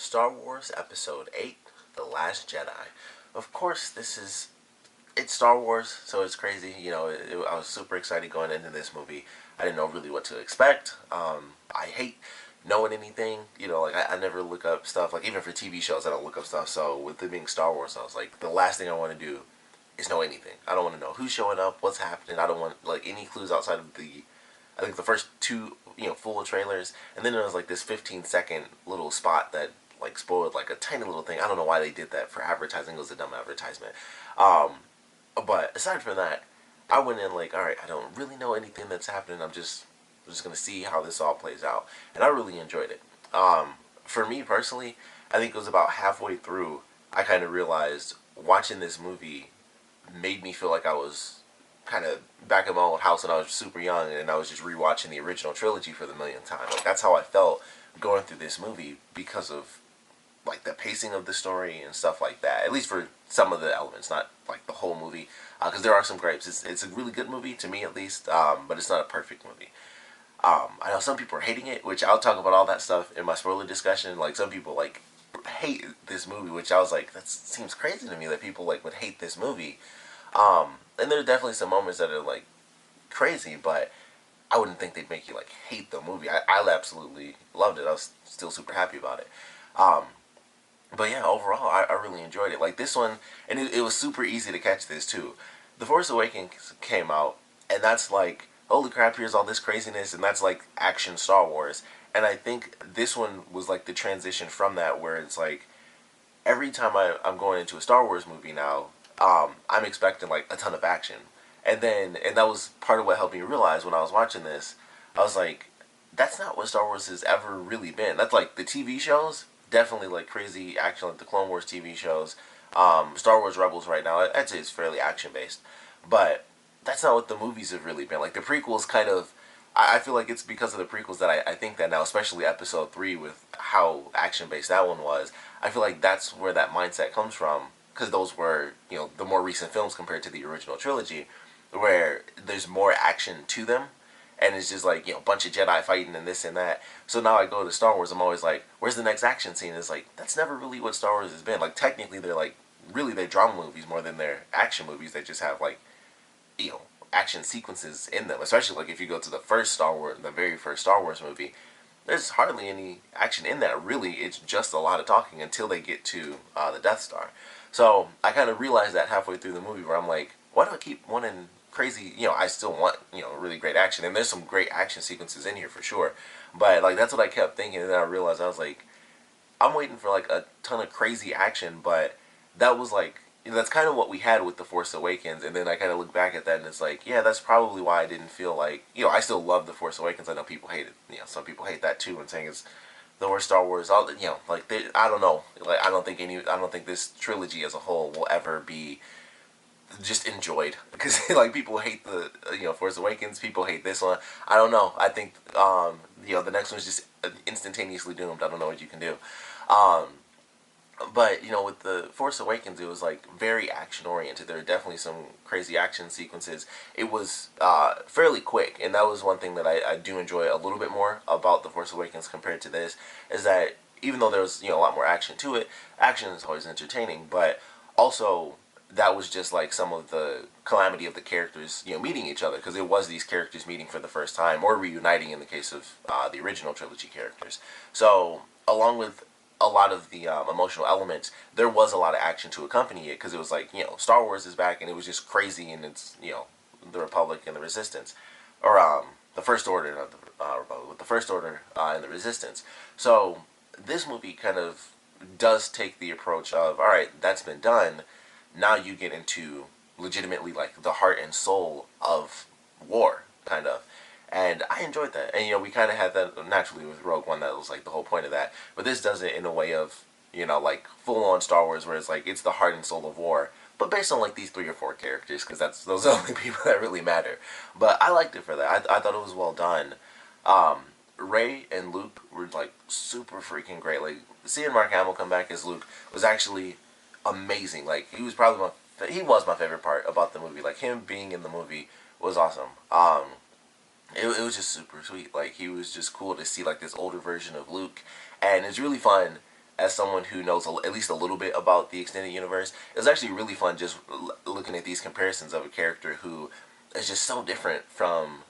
Star Wars Episode 8, The Last Jedi. Of course, it's Star Wars, so it's crazy. I was super excited going into this movie. I didn't know really what to expect. I hate knowing anything. I never look up stuff. Like, even for TV shows, I don't look up stuff. So, with it being Star Wars, I was like, the last thing I want to do is know anything. I don't want to know who's showing up, what's happening. I don't want, like, any clues outside of I think the first two, full trailers. And then there was, like, this 15-second little spot that, like, spoiled, like, a tiny little thing. I don't know why they did that for advertising. It was a dumb advertisement. But aside from that, I went in like, all right, I don't really know anything that's happening. I'm just gonna see how this all plays out, and I really enjoyed it. For me personally, I think it was about halfway through I kind of realized watching this movie made me feel like I was kind of back in my old house when I was super young, and I was just rewatching the original trilogy for the millionth time. Like, that's how I felt going through this movie because of like the pacing of the story and stuff like that. At least for some of the elements, not like the whole movie, because there are some gripes. It's a really good movie to me, at least, but it's not a perfect movie. I know some people are hating it, which I'll talk about all that stuff in my spoiler discussion. Like, some people like hate this movie, which I was like, that seems crazy to me that people like would hate this movie. And there are definitely some moments that are like crazy, but I wouldn't think they'd make you like hate the movie. I absolutely loved it. I was still super happy about it. But yeah, overall, I really enjoyed it. Like, this one, and it was super easy to catch this too. The Force Awakens came out, and that's like, holy crap, here's all this craziness, and that's like action Star Wars. And I think this one was like the transition from that, where it's like, every time I'm going into a Star Wars movie now, I'm expecting like a ton of action. And that was part of what helped me realize when I was watching this. I was like, that's not what Star Wars has ever really been. That's like the TV shows, definitely like crazy action, like the Clone Wars TV shows. Star Wars Rebels right now, I'd say it's fairly action based. But that's not what the movies have really been. Like, the prequels kind of, I feel like it's because of the prequels that I think that now, especially Episode 3 with how action based that one was, I feel like that's where that mindset comes from. Because those were, the more recent films compared to the original trilogy, where there's more action to them, and it's just like, a bunch of Jedi fighting and this and that. So now I go to Star Wars, I'm always like, where's the next action scene? It's like, that's never really what Star Wars has been. Like, technically they're like, really they're drama movies more than they're action movies. They just have like, action sequences in them. Especially like if you go to the very first Star Wars movie, there's hardly any action in that, really. It's just a lot of talking until they get to the Death Star. So I kind of realized that halfway through the movie, where I'm like, why do I keep wanting crazy, I still want, really great action. And there's some great action sequences in here for sure. But like, that's what I kept thinking, and then I realized, I was like, I'm waiting for like a ton of crazy action, but that was like, that's kind of what we had with The Force Awakens. And then I kind of look back at that, and it's like, yeah, that's probably why I didn't feel like, I still love The Force Awakens. I know people hate it. Some people hate that too, and saying it's the worst Star Wars. Like, I don't know. Like, I don't think this trilogy as a whole will ever be just enjoyed, because like, people hate the Force Awakens, people hate this one. I don't know. I think the next one's just instantaneously doomed. I don't know what you can do. But with the Force Awakens, it was like very action oriented. There were definitely some crazy action sequences. It was fairly quick, and that was one thing that I do enjoy a little bit more about the Force Awakens compared to this, is that even though there was a lot more action to it, action is always entertaining, but also that was just like some of the calamity of the characters meeting each other, because it was these characters meeting for the first time, or reuniting in the case of the original trilogy characters. So along with a lot of the emotional elements, there was a lot of action to accompany it, because it was like, Star Wars is back, and it was just crazy, and it's the Republic and the Resistance, or the First Order, not the Republic, but the First Order and the Resistance. So this movie kind of does take the approach of, all right, that's been done. Now you get into legitimately like the heart and soul of war, kind of. And I enjoyed that. And, we kind of had that naturally with Rogue One. That was like the whole point of that. But this does it in a way of, like full-on Star Wars, where it's like, it's the heart and soul of war, but based on like these 3 or 4 characters, because those are the only people that really matter. But I liked it for that. I thought it was well done. Rey and Luke were like super freaking great. Like, seeing Mark Hamill come back as Luke was actually amazing. Like, he was my favorite part about the movie. Like, him being in the movie was awesome. It was just super sweet. Like, he was just cool to see like this older version of Luke, and it's really fun as someone who knows at least a little bit about the extended universe, it was actually really fun just looking at these comparisons of a character who is just so different from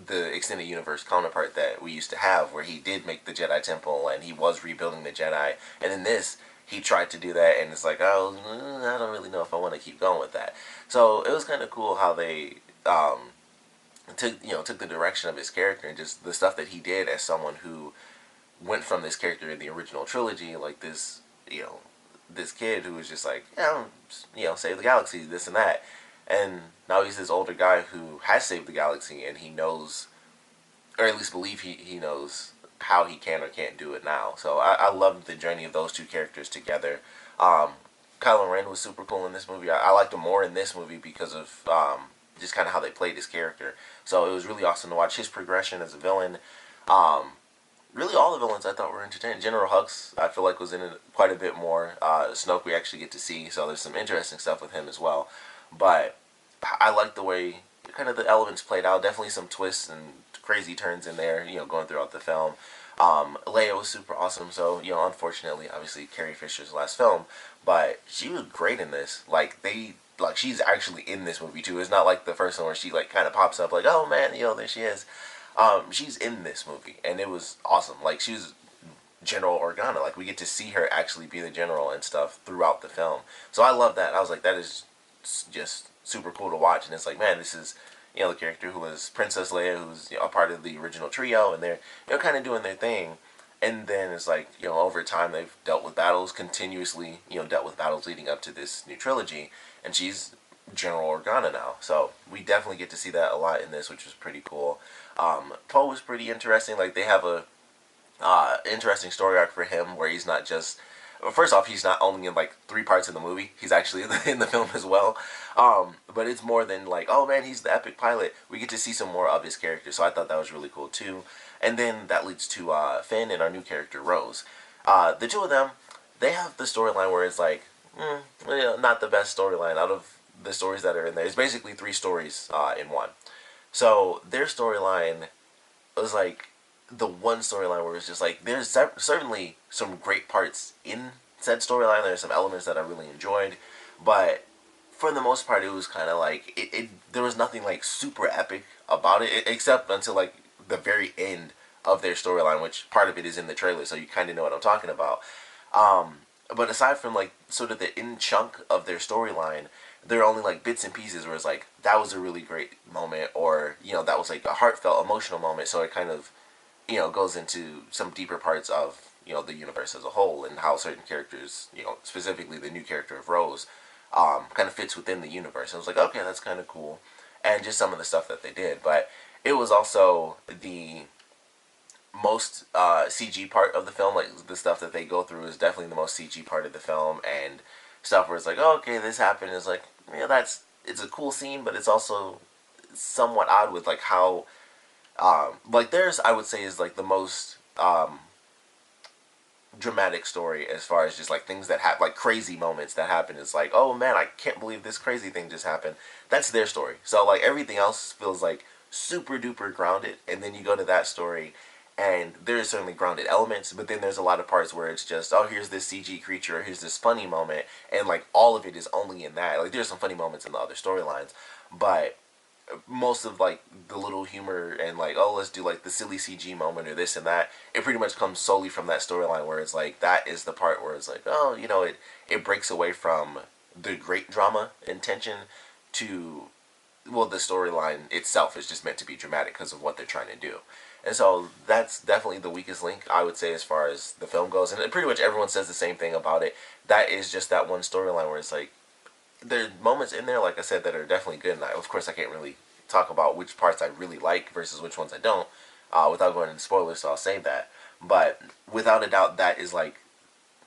the extended universe counterpart that we used to have, where he did make the Jedi Temple and he was rebuilding the Jedi. And in this, he tried to do that, and it's like, oh, I don't really know if I want to keep going with that. So it was kind of cool how they took the direction of his character and just the stuff that he did as someone who went from this character in the original trilogy, like this, this kid who was just like, yeah, save the galaxy, this and that. And now he's this older guy who has saved the galaxy, and he knows, or at least believe he knows how he can or can't do it now. So I loved the journey of those two characters together. Kylo Ren was super cool in this movie. I liked him more in this movie because of just kind of how they played his character. So it was really awesome to watch his progression as a villain. Really, all the villains I thought were entertaining. General Hux, I feel like, was in it quite a bit more. Snoke we actually get to see, so there's some interesting stuff with him as well. But I like the way kind of the elements played out. Definitely some twists and crazy turns in there, going throughout the film. Leia was super awesome. So, unfortunately, obviously, Carrie Fisher's last film, but she was great in this. She's actually in this movie too. It's not like the first one where she kind of pops up like, oh man, there she is. She's in this movie, and it was awesome. Like, she was General Organa. Like, we get to see her actually be the general and stuff throughout the film. So I love that. I was like, that is just super cool to watch. And it's like, man, this is, the character who was Princess Leia, who's, a part of the original trio, and they're, kind of doing their thing. And then it's like, over time they've dealt with battles continuously, dealt with battles leading up to this new trilogy. And she's General Organa now. So we definitely get to see that a lot in this, which is pretty cool. Poe was pretty interesting. Like, they have a interesting story arc for him where he's not just, well, first off, he's not only in 3 parts of the movie, he's actually in the film as well. But it's more than like, oh man, he's the epic pilot. We get to see some more of his character, so I thought that was really cool too. And then that leads to Finn and our new character Rose. The two of them, they have the storyline where it's like, not the best storyline out of the stories that are in there. It's basically 3 stories in one. So their storyline was like the one storyline where it's just like, there's certainly some great parts in said storyline. There's some elements that I really enjoyed, but for the most part, it was kind of like there was nothing super epic about it, except until the very end of their storyline, which part of it is in the trailer, so you kind of know what I'm talking about. But aside from sort of the in chunk of their storyline, there are only bits and pieces where it's like, that was a really great moment, or that was a heartfelt, emotional moment. So it kind of goes into some deeper parts of the universe as a whole, and how certain characters, specifically the new character of Rose, kind of fits within the universe. And I was like, okay, that's kind of cool, and just some of the stuff that they did. But it was also the most CG part of the film. Like, the stuff that they go through is definitely the most CG part of the film, and stuff where it's like, oh, okay, this happened. It's like, it's a cool scene, but it's also somewhat odd with how theirs, I would say, is the most dramatic story, as far as just things that happen, crazy moments that happen. It's like, oh man, I can't believe this crazy thing just happened. That's their story. So everything else feels super duper grounded, and then you go to that story, and there's certainly grounded elements, but then there's a lot of parts where it's just, oh, here's this CG creature, or here's this funny moment, and all of it is only in that. There's some funny moments in the other storylines, but most of the little humor and oh, let's do the silly CG moment or this and that, it pretty much comes solely from that storyline, where it's that is the part where it's oh, it breaks away from the great drama and tension to, well, the storyline itself is just meant to be dramatic because of what they're trying to do. And so that's definitely the weakest link, I would say, as far as the film goes. And pretty much everyone says the same thing about it. That is just that one storyline where it's there are moments in there, like I said, that are definitely good. And of course, I can't really talk about which parts I really like versus which ones I don't, without going into spoilers, so I'll save that. But without a doubt, that is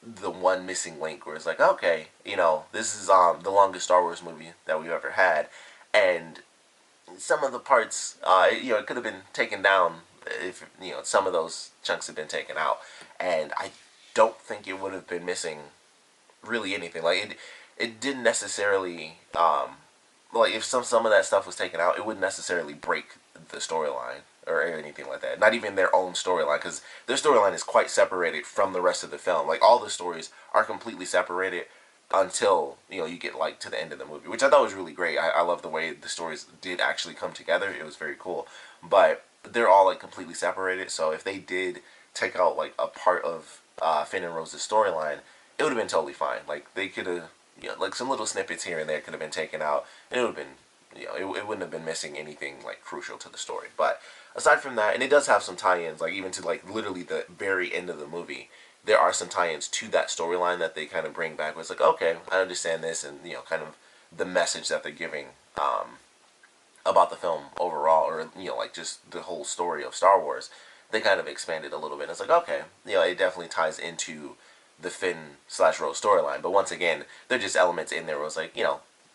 the one missing link where it's okay, this is the longest Star Wars movie that we've ever had, and some of the parts, it could have been taken down if some of those chunks had been taken out, and I don't think it would have been missing really anything. It didn't necessarily if some of that stuff was taken out, it wouldn't necessarily break the storyline. or anything like that. Not even their own storyline, because their storyline is quite separated from the rest of the film. Like all the stories are completely separated until you get like to the end of the movie, which I thought was really great. I love the way the stories did actually come together. It was very cool, but they're all like completely separated. So if they did take out like a part of Finn and Rose's storyline, it would have been totally fine. Like they could have, like some little snippets here and there could have been taken out, and it would have been, it wouldn't have been missing anything like crucial to the story. But aside from that, and it does have some tie-ins, like even to like literally the very end of the movie, there are some tie-ins to that storyline that they kind of bring back. Where it's like, okay, I understand this, and kind of the message that they're giving about the film overall, or like just the whole story of Star Wars. They kind of expanded a little bit. It's like, okay, it definitely ties into the Finn slash Rose storyline. But once again, there are just elements in there where it's like,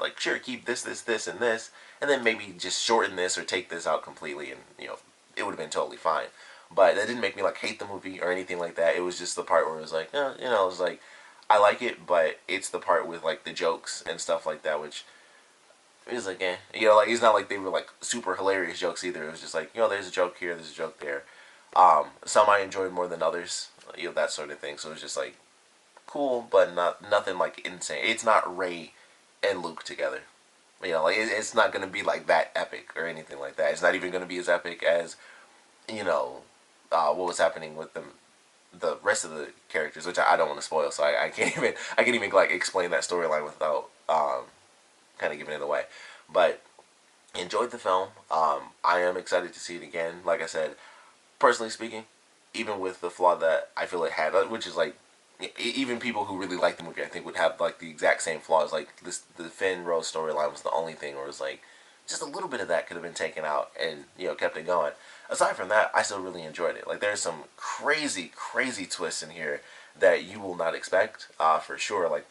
like sure, keep this, and this, and then maybe just shorten this or take this out completely, and it would have been totally fine. But that didn't make me like hate the movie or anything like that. It was just the part where it was like, it was like I like it, but it's the part with like the jokes and stuff like that, which it was like, like it's not like they were like super hilarious jokes either. It was just like, there's a joke here, there's a joke there. Some I enjoyed more than others, that sort of thing. So it was just like cool, but nothing like insane. It's not Rey and Luke together. Like it's not gonna be like that epic or anything like that. It's not even gonna be as epic as what was happening with the rest of the characters, which I don't want to spoil. So I can't even like explain that storyline without kind of giving it away. But enjoyed the film. I am excited to see it again. Like I said, personally speaking, even with the flaw that I feel it had, which is like even people who really like the movie, I think would have like the exact same flaws. Like the Finn Rose storyline was the only thing where it was like just a little bit of that could have been taken out and kept it going. Aside from that, I still really enjoyed it. Like there's some crazy twists in here that you will not expect for sure. Like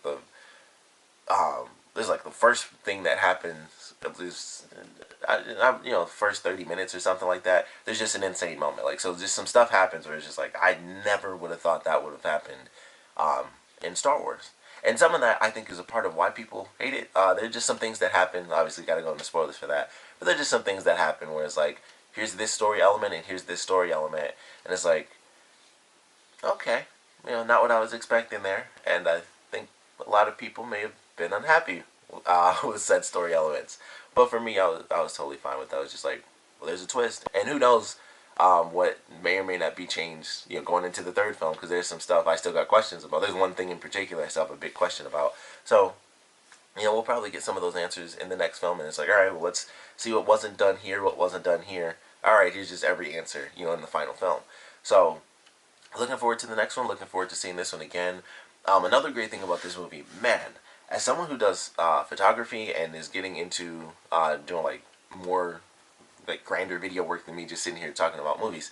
there's like the first thing that happens, at least first 30 minutes or something like that. There's just an insane moment. Like so, just some stuff happens where it's just like I never would have thought that would have happened in Star Wars. And some of that I think is a part of why people hate it. There's just some things that happen. Obviously, got to go into spoilers for that. But there's just some things that happen where it's like, here's this story element and here's this story element, and it's like, okay, not what I was expecting there. And I think a lot of people may have been unhappy with said story elements. But for me, I was totally fine with that. I was just like, well, there's a twist, and who knows what may or may not be changed, going into the third film, because there's some stuff I still got questions about. There's one thing in particular I still have a big question about. So, we'll probably get some of those answers in the next film, and it's like, all right, well, let's see what wasn't done here, what wasn't done here. All right, here's just every answer, in the final film. So, looking forward to the next one. Looking forward to seeing this one again. Another great thing about this movie, man, as someone who does photography and is getting into doing like more like grander video work than me just sitting here talking about movies,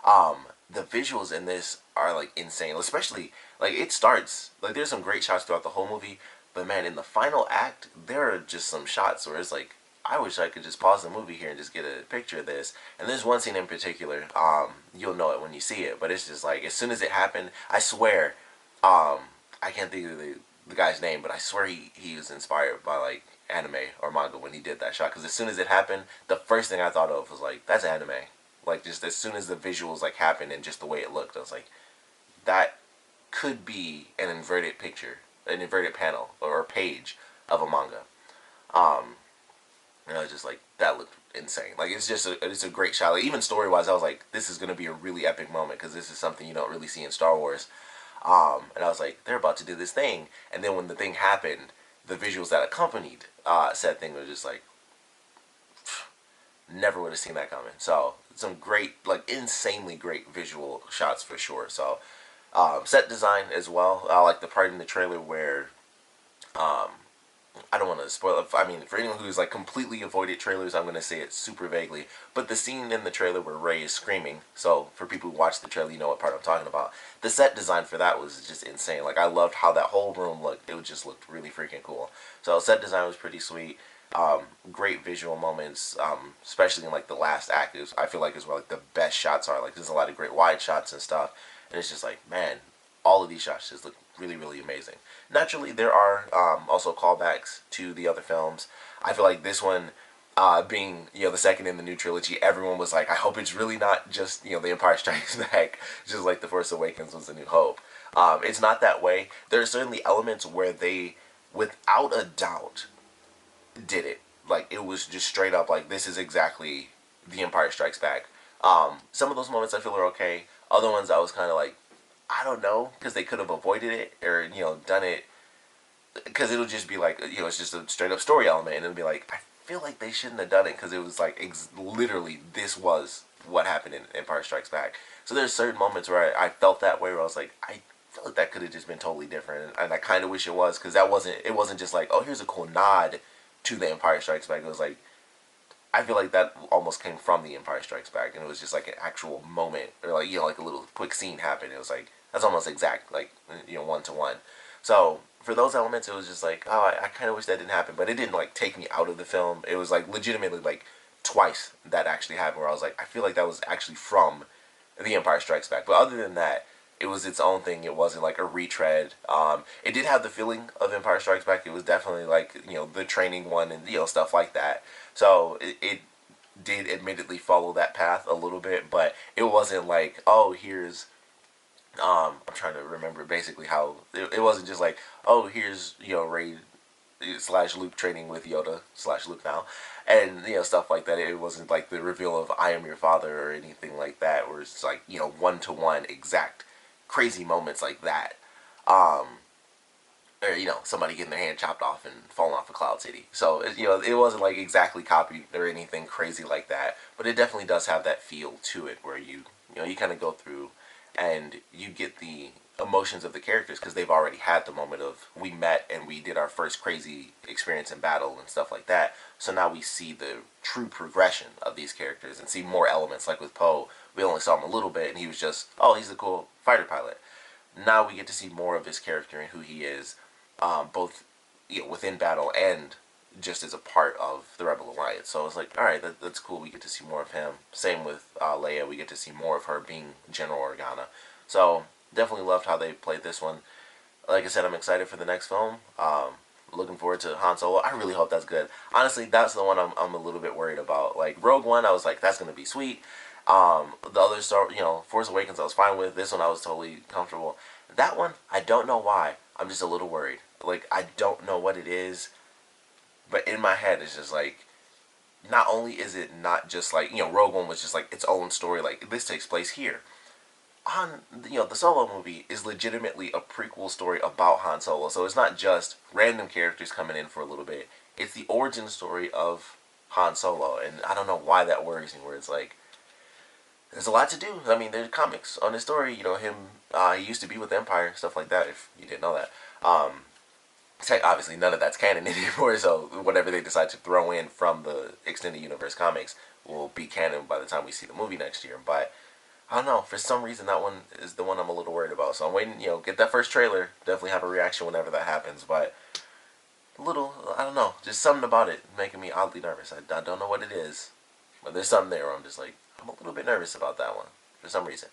the visuals in this are like insane. Especially like it starts like there's some great shots throughout the whole movie, but man, in the final act there are just some shots where it's like I wish I could just pause the movie here and just get a picture of this. And there's one scene in particular, you'll know it when you see it, but it's just like as soon as it happened, I swear, I can't think of the guy's name, but I swear he was inspired by like anime or manga when he did that shot. Because as soon as it happened, the first thing I thought of was like, that's anime. Like just as soon as the visuals like happened and just the way it looked, I was like, that could be an inverted picture, an inverted panel or a page of a manga. And I was just like, that looked insane. Like it's a great shot. Like even story wise, I was like, this is gonna be a really epic moment because this is something you don't really see in Star Wars. And I was like, they're about to do this thing. And then when the thing happened, the visuals that accompanied said thing was just like, never would have seen that coming. So some great, like insanely great visual shots for sure. So set design as well. I like the part in the trailer where I don't want to spoil it. I mean, for anyone who's like completely avoided trailers, I'm going to say it super vaguely. But the scene in the trailer where Rey is screaming, so for people who watch the trailer, you know what part I'm talking about. The set design for that was just insane. Like, I loved how that whole room looked. It just looked really freaking cool. So set design was pretty sweet. Great visual moments, especially in like the last act. I feel like is where like the best shots are. Like, there's a lot of great wide shots and stuff. And it's just like, man, all of these shots just look really amazing. Naturally, there are also callbacks to the other films. I feel like this one being, the second in the new trilogy, everyone was like, I hope it's really not just, The Empire Strikes Back, just like The Force Awakens was A New Hope. It's not that way. There are certainly elements where they, without a doubt, did it. Like, it was just straight up like, this is exactly The Empire Strikes Back. Some of those moments I feel are okay. Other ones I was kind of like, I don't know, because they could have avoided it or, done it, because it'll just be like, it's just a straight up story element, and it'll be like, I feel like they shouldn't have done it, because it was like, literally, this was what happened in Empire Strikes Back. So there's certain moments where I felt that way, where I was like, I feel like that could have just been totally different, and I kind of wish it was, because it wasn't just like, oh, here's a cool nod to The Empire Strikes Back. It was like, I feel like that almost came from The Empire Strikes Back, and it was just like an actual moment, or like, like a little quick scene happened. It was like, that's almost exact, like, one to one. So for those elements, it was just like, oh, I kind of wish that didn't happen, but it didn't like take me out of the film. It was like legitimately like twice that actually happened, where I was like, I feel like that was actually from The Empire Strikes Back. But other than that, it was its own thing. It wasn't like a retread. It did have the feeling of Empire Strikes Back. It was definitely like, the training one, and stuff like that. So it did admittedly follow that path a little bit, but it wasn't like, oh, here's I'm trying to remember basically how it wasn't just like, oh, here's, Rey slash Luke training with Yoda slash Luke now, and stuff like that. It wasn't like the reveal of I am your father or anything like that, where it's like, one to one exact crazy moments like that. Or somebody getting their hand chopped off and falling off a Cloud City. So it wasn't like exactly copied or anything crazy like that, but it definitely does have that feel to it, where you kind of go through and you get the emotions of the characters, because they've already had the moment of, we met and we did our first crazy experience in battle and stuff like that. So now we see the true progression of these characters and see more elements. Like with Poe, we only saw him a little bit and he was just, oh, he's a cool fighter pilot. Now we get to see more of his character and who he is, both within battle and just as a part of the Rebel Alliance. So it's like, alright, that's cool. We get to see more of him. Same with Leia. We get to see more of her being General Organa. So definitely loved how they played this one. Like I said, I'm excited for the next film. Looking forward to Han Solo. I really hope that's good. Honestly, that's the one I'm a little bit worried about. Like Rogue One, I was like, that's going to be sweet. The other Force Awakens I was fine with. This one I was totally comfortable. That one, I don't know why. I'm just a little worried. Like, I don't know what it is. But in my head, it's just like, not only is it not just like, Rogue One was just like its own story, like, this takes place here. The Solo movie is legitimately a prequel story about Han Solo. So it's not just random characters coming in for a little bit. It's the origin story of Han Solo. And I don't know why that worries me, where it's like, there's a lot to do. I mean, there's comics on his story. Him, he used to be with Empire, stuff like that, if you didn't know that. Obviously, none of that's canon anymore, so whatever they decide to throw in from the Extended Universe comics will be canon by the time we see the movie next year. But, I don't know, for some reason that one is the one I'm a little worried about. So I'm waiting, get that first trailer, definitely have a reaction whenever that happens. But, I don't know, just something about it making me oddly nervous. I don't know what it is, but there's something there where I'm just like, I'm a little bit nervous about that one, for some reason.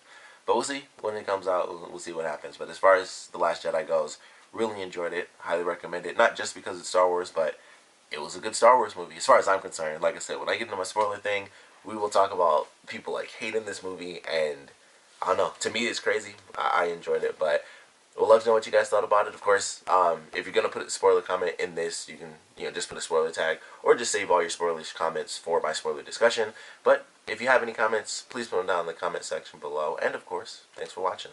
But we'll see when it comes out, we'll see what happens. But as far as The Last Jedi goes, really enjoyed it. Highly recommend it. Not just because it's Star Wars, but it was a good Star Wars movie. As far as I'm concerned, like I said, when I get into my spoiler thing, we will talk about people like hating this movie. And I don't know. To me, it's crazy. I enjoyed it. But we'd love to know what you guys thought about it. Of course, if you're going to put a spoiler comment in this, you can just put a spoiler tag. Or just save all your spoilers comments for my spoiler discussion. But if you have any comments, please put them down in the comment section below. And of course, thanks for watching.